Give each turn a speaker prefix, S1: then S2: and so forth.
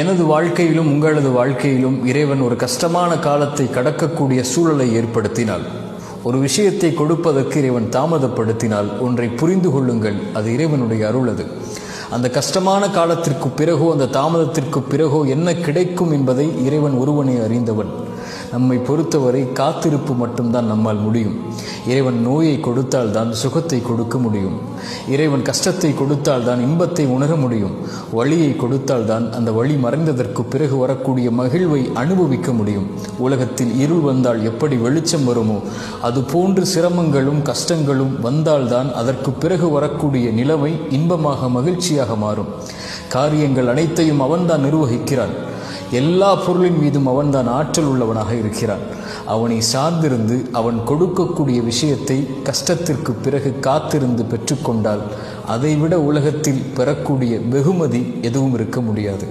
S1: எனது வாழ்க்கையிலும் உங்களது வாழ்க்கையிலும் இறைவன் ஒரு கஷ்டமான காலத்தை கடக்கக்கூடிய சூழலை ஏற்படுத்தினால், ஒரு விஷயத்தை கொடுப்பதற்கு இறைவன் தாமதப்படுத்தினால், ஒன்றை புரிந்து கொள்ளுங்கள், அது இறைவனுடைய அருள். அது அந்த கஷ்டமான காலத்திற்கு பிறகோ அந்த தாமதத்திற்கு பிறகோ என்ன கிடைக்கும் என்பதை இறைவன் ஒருவனே அறிந்தவன். நம்மை பொறுத்தவரை காத்திருப்பு மட்டும்தான் நம்மால் முடியும். இறைவன் நோயை கொடுத்தால் தான் சுகத்தை கொடுக்க முடியும். இறைவன் கஷ்டத்தை கொடுத்தால் தான் இன்பத்தை உணர முடியும். வழியை கொடுத்தால் தான் அந்த வழி மறைந்ததற்கு பிறகு வரக்கூடிய மகிழ்வை அனுபவிக்க முடியும். உலகத்தில் இருள் வந்தால் எப்படி வெளிச்சம் வருமோ, அது போன்று சிரமங்களும் கஷ்டங்களும் வந்தால்தான் அதற்கு பிறகு வரக்கூடிய நிலைமை இன்பமாக மகிழ்ச்சியாக மாறும். காரியங்கள் அனைத்தையும் அவன்தான் நிர்வகிக்கிறான். எல்லா பொருளின் மீதும் அவன்தான் ஆற்றல் உள்ளவனாக இருக்கிறான். அவனை சார்ந்திருந்து அவன் கொடுக்கக்கூடிய விஷயத்தை கஷ்டத்திற்கு பிறகு காத்திருந்து பெற்றுக்கொண்டால், அதைவிட உலகத்தில் பெறக்கூடிய வெகுமதி எதுவும் இருக்க முடியாது.